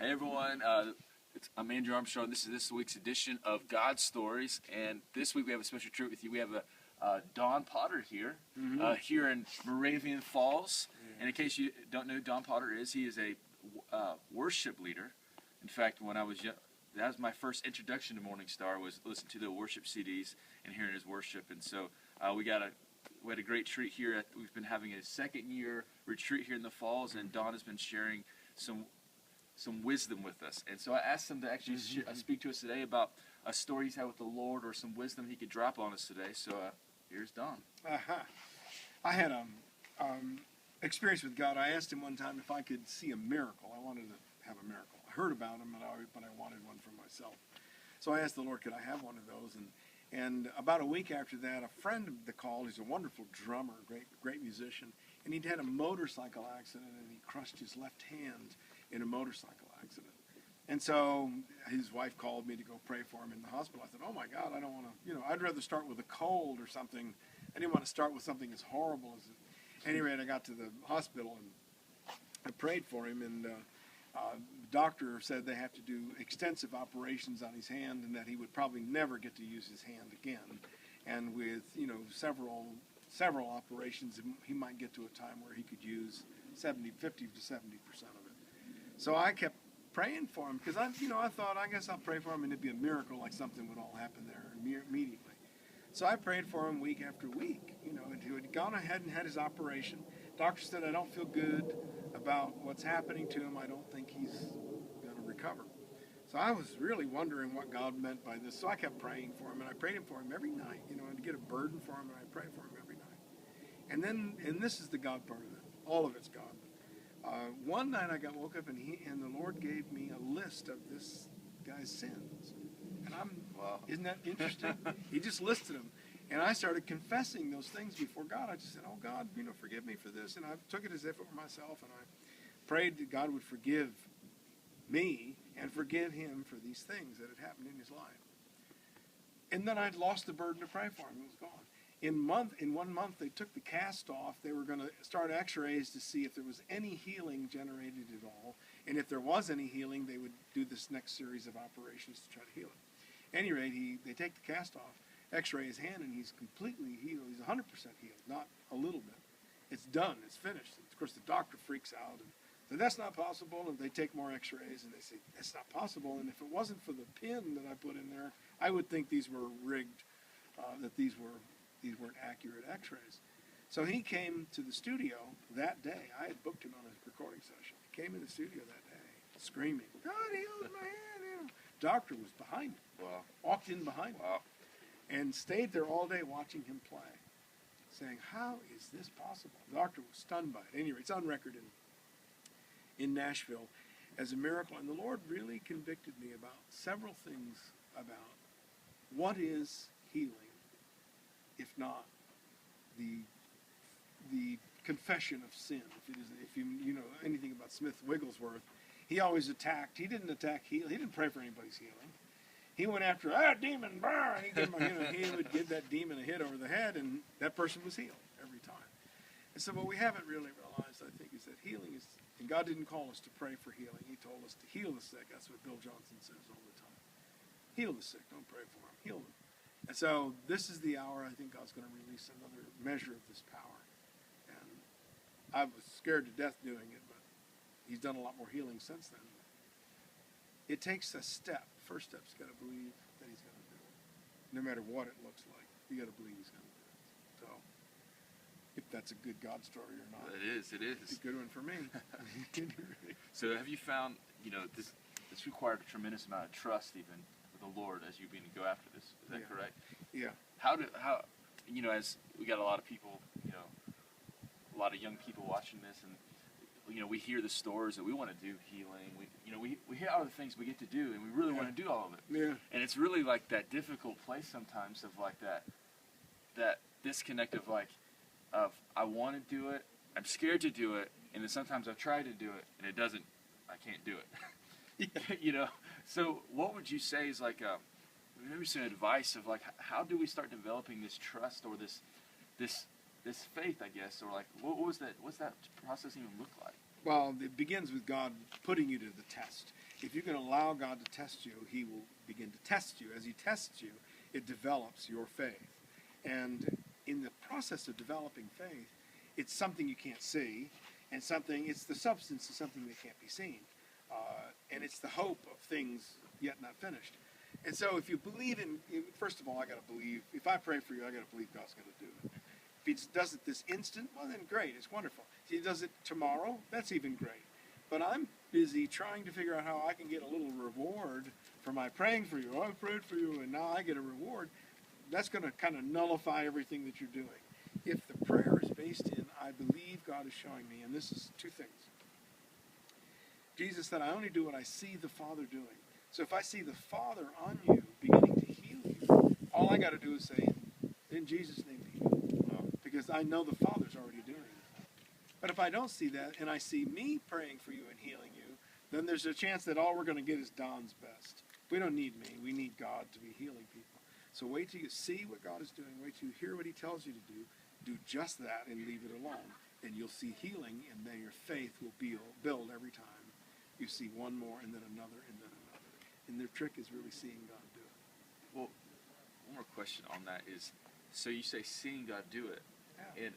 Hey everyone, I'm Andrew Armstrong. This is this week's edition of God Stories, and this week we have a special treat with you. We have Don Potter here, here in Moravian Falls. And in case you don't know who Don Potter is, he is a worship leader. In fact, when I was young, that was my first introduction to Morning Star, was listening to the worship CDs and hearing his worship. And so we had a great treat here. We've been having a second year retreat here in the Falls, and Don has been sharing some wisdom with us. And so I asked him to actually speak to us today about a story he's had with the Lord, or some wisdom he could drop on us today. So here's Don. I had an experience with God. I asked him one time if I could see a miracle. I wanted to have a miracle. I heard about him, but I wanted one for myself. So I asked the Lord, could I have one of those? And about a week after that, a friend that called, he's a wonderful drummer, great musician, and he'd had a motorcycle accident, and he crushed his left hand in a motorcycle accident. And so his wife called me to go pray for him in the hospital. I said, oh my God, I don't want to, I'd rather start with a cold or something. I didn't want to start with something as horrible as it. At any rate, I got to the hospital and I prayed for him, and the doctor said they have to do extensive operations on his hand, and that he would probably never get to use his hand again. And with, several operations, he might get to a time where he could use 50 to 70% of it. So I kept praying for him, because I thought, I guess I'll pray for him and it'd be a miracle, like something would all happen there immediately. So I prayed for him week after week, and he had gone ahead and had his operation. Doctor said, I don't feel good about what's happening to him. I don't think he's going to recover. So I was really wondering what God meant by this. So I kept praying for him, and I prayed for him every night, and get a burden for him, and I prayed for him every night. And this is the God part of it. All of it's God. One night I woke up, and the Lord gave me a list of this guy's sins. And Wow. Isn't that interesting? He just listed them. And I started confessing those things before God. I just said, oh God, forgive me for this. And I took it as if it were myself, and I prayed that God would forgive me and forgive him for these things that had happened in his life. And then I'd lost the burden to pray for him. It was gone. In 1 month, they took the cast off. They were going to start x-rays to see if there was any healing generated at all. And if there was any healing, they would do this next series of operations to try to heal it. At any rate, they take the cast off, x-ray his hand, and he's completely healed. He's 100% healed, not a little bit. It's done. It's finished. Of course, the doctor freaks out and says, that's not possible. And they take more x-rays, and they say, that's not possible. And if it wasn't for the pin that I put in there, I would think these were rigged, that these weren't accurate x-rays. So he came to the studio that day. I had booked him on a recording session. He came in the studio that day screaming, God healed my hand. Doctor was behind him. Wow. Walked in behind him. Wow. And stayed there all day watching him play, saying, how is this possible? The doctor was stunned by it. Anyway, it's on record in Nashville as a miracle. And the Lord really convicted me about several things about what is healing, if not the confession of sin. If you know anything about Smith Wigglesworth, he always attacked. He didn't attack heal. He didn't pray for anybody's healing. He went after demon, burn. He would give that demon a hit over the head, and that person was healed every time. And so, what we haven't really realized, I think, is that healing is, and God didn't call us to pray for healing. He told us to heal the sick. That's what Bill Johnson says all the time. Heal the sick. Don't pray for them. Heal them. And so this is the hour I think God's going to release another measure of this power. And I was scared to death doing it, but he's done a lot more healing since then. It takes a step. First step's got to believe that he's going to do it. No matter what it looks like, you got to believe he's going to do it. So if that's a good God story or not. It is. It's a good one for me. So have you found, this required a tremendous amount of trust even with the Lord as you being to go after this. Is that correct? Yeah. How as we got a lot of people, a lot of young people watching this, and we hear the stories that we want to do healing. We hear all the things we get to do, and we really want to do all of it. Yeah. And it's really like that difficult place sometimes of like that disconnect of I want to do it, I'm scared to do it, and then sometimes I've tried to do it, and I can't do it. So what would you say is maybe some advice of how do we start developing this trust or this faith, I guess, or what's that process even look like? Well, it begins with God putting you to the test. If you can allow God to test you, he will begin to test you. As he tests you, it develops your faith. And in the process of developing faith, it's something you can't see, and it's the substance of something that can't be seen. And it's the hope of things yet not finished. And so if you believe first of all, I got to believe. If I pray for you, I got to believe God's going to do it. If he does it this instant, well then great, it's wonderful. If he does it tomorrow, that's even great. But I'm busy trying to figure out how I can get a little reward for my praying for you. Oh, I prayed for you, and now I get a reward. That's going to kind of nullify everything that you're doing. If the prayer is based in, I believe God is showing me, and this is two things. Jesus said, I only do what I see the Father doing. So if I see the Father on you, beginning to heal you, all I got to do is say, in Jesus' name be healed. Because I know the Father's already doing it. But if I don't see that, and I see me praying for you and healing you, then there's a chance that all we're going to get is Don's best. We don't need me. We need God to be healing people. So wait till you see what God is doing. Wait till you hear what he tells you to do. Do just that and leave it alone. And you'll see healing, and then your faith will build every time. You see one more, and then another, and then another. And their trick is really seeing God do it. Well, one more question on that is, so you say seeing God do it, Yeah. and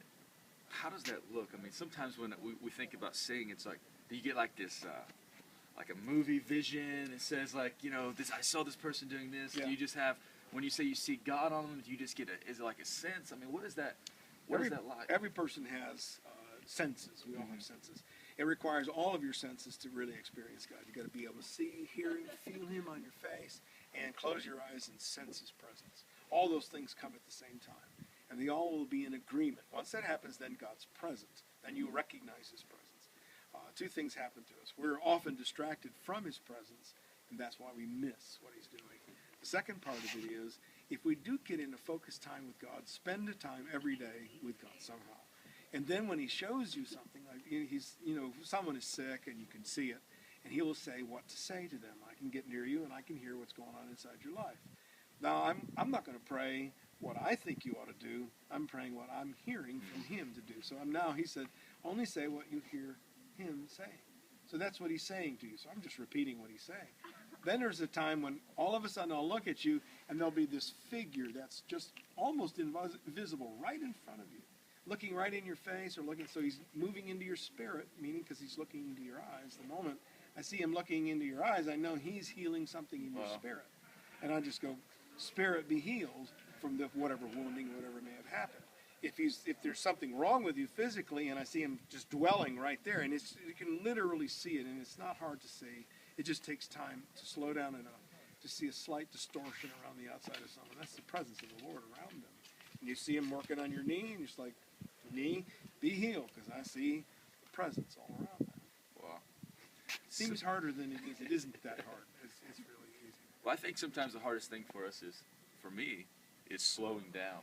how does that look? I mean, sometimes when we think about seeing, it's like, do you get like this, like a movie vision? It says like, I saw this person doing this. Yeah. Do you just have, when you say you see God on them, do you just get is it like a sense? I mean, what is that? What is that like? Every person has senses. We all have senses. It requires all of your senses to really experience God. You've got to be able to see, hear, and feel him on your face, and close your eyes and sense his presence. All those things come at the same time, and they all will be in agreement. Once that happens, then God's present. Then you recognize his presence. Two things happen to us. We're often distracted from his presence, and that's why we miss what he's doing. The second part of it is, if we do get into focused time with God, spend a time every day with God somehow. And then when he shows you something, like someone is sick and you can see it, and he will say what to say to them. I can get near you and I can hear what's going on inside your life. Now, I'm not going to pray what I think you ought to do. I'm praying what I'm hearing from him to do. So he said, only say what you hear him saying. So that's what he's saying to you. So I'm just repeating what he's saying. Then there's a time when all of a sudden I'll look at you and there'll be this figure that's just almost invisible right in front of you, looking right in your face so he's moving into your spirit, meaning because he's looking into your eyes. The moment I see him looking into your eyes, I know he's healing something in your spirit. And I just go, spirit be healed from whatever wounding, whatever may have happened. If there's something wrong with you physically, and I see him just dwelling right there, and you can literally see it, and it's not hard to see. It just takes time to slow down enough to see a slight distortion around the outside of someone. That's the presence of the Lord around them. And you see him working on your knee, and you're just like, knee, be healed, because I see the presence all around them. Wow. Seems harder than it is. It isn't that hard. It's really easy. Well, I think sometimes the hardest thing for us for me, is slowing down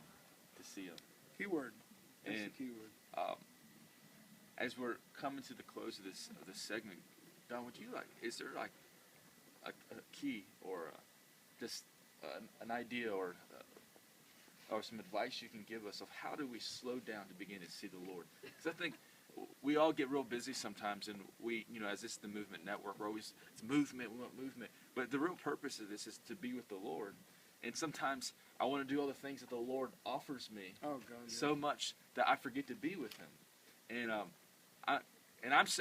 to see him. Keyword. That's And, the keyword. As we're coming to the close of this segment, Don, is there like a key or just an idea or some advice you can give us of how do we slow down to begin to see the Lord? Because I think we all get real busy sometimes, and we, as this is the Movement Network, it's movement, we want movement. But the real purpose of this is to be with the Lord. And sometimes I want to do all the things that the Lord offers me so much that I forget to be with him. And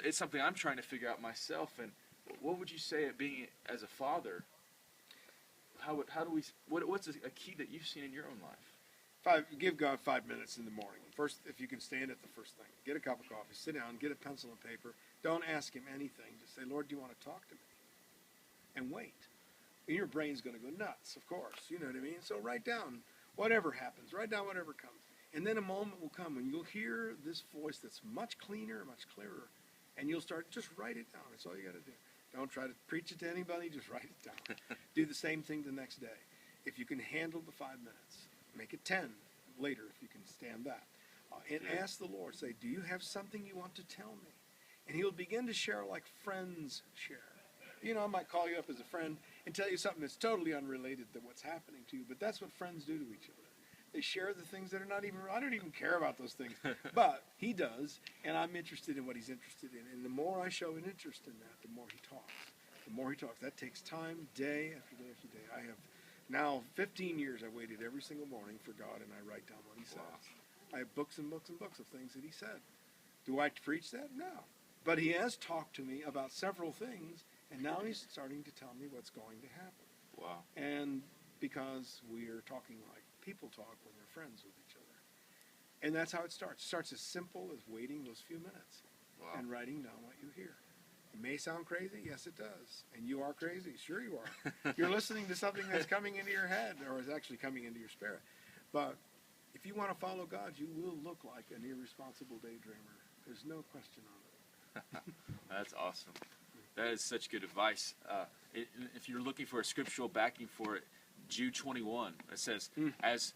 it's something I'm trying to figure out myself. And what would you say at being as a father? What's a key that you've seen in your own life? Give God 5 minutes in the morning. First, if you can stand at the first thing, get a cup of coffee, sit down, get a pencil and paper. Don't ask him anything. Just say, Lord, do you want to talk to me? And wait. And your brain's going to go nuts, of course. You know what I mean? So write down whatever happens. Write down whatever comes. And then a moment will come when you'll hear this voice that's much cleaner, much clearer, and you'll start, just write it down. That's all you got to do. Don't try to preach it to anybody. Just write it down. Do the same thing the next day. If you can handle the 5 minutes, make it 10 later if you can stand that. And ask the Lord, say, do you have something you want to tell me? And he'll begin to share like friends share. I might call you up as a friend and tell you something that's totally unrelated to what's happening to you, but that's what friends do to each other. They share the things that are not even, I don't even care about those things, but he does, and I'm interested in what he's interested in. And the more I show an interest in that, the more he talks. the more he talks. That takes time, day after day after day. I have now 15 years I waited every single morning for God, and I write down what he says. I have books and books and books of things that he said. Do I preach that? No. But he has talked to me about several things, and now he's starting to tell me what's going to happen. Wow. And because we're talking like people talk when they're friends with each other. And that's how it starts. It starts as simple as waiting those few minutes and writing down what you hear. It may sound crazy. Yes, it does. And you are crazy. Sure you are. You're listening to something that's coming into your head, or is actually coming into your spirit. But if you want to follow God, you will look like an irresponsible daydreamer. There's no question on it. That's awesome. That is such good advice. If you're looking for a scriptural backing for it, Jude 21, it says, "As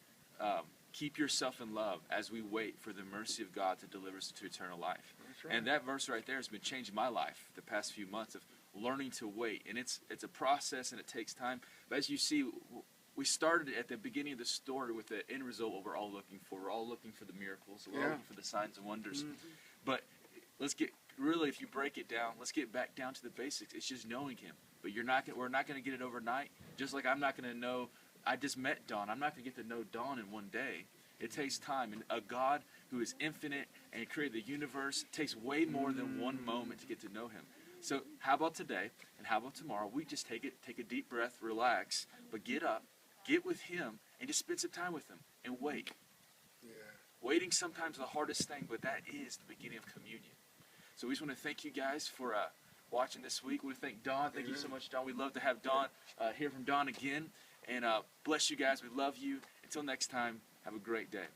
keep yourself in love as we wait for the mercy of God to deliver us to eternal life." That's right. And that verse right there has been changing my life the past few months of learning to wait. And it's a process and it takes time. But as you see, we started at the beginning of the story with the end result what we're all looking for. We're all looking for the miracles. We're all looking for the signs and wonders. But let's get, really, if you break it down, let's get back down to the basics. It's just knowing him. But we're not going to get it overnight. Just like I'm not going to know, I just met Dawn. I'm not going to get to know Dawn in one day. It takes time. And a God who is infinite and created the universe takes way more than one moment to get to know him. So how about today and how about tomorrow? We just take a deep breath, relax, but get up, get with him, and just spend some time with him and wait. Yeah. Waiting sometimes the hardest thing, but that is the beginning of communion. So we just want to thank you guys for watching this week. We want to thank Dawn. Thank you so much, Dawn. We'd love to have Dawn, hear from Dawn again. And bless you guys. We love you. Until next time, have a great day.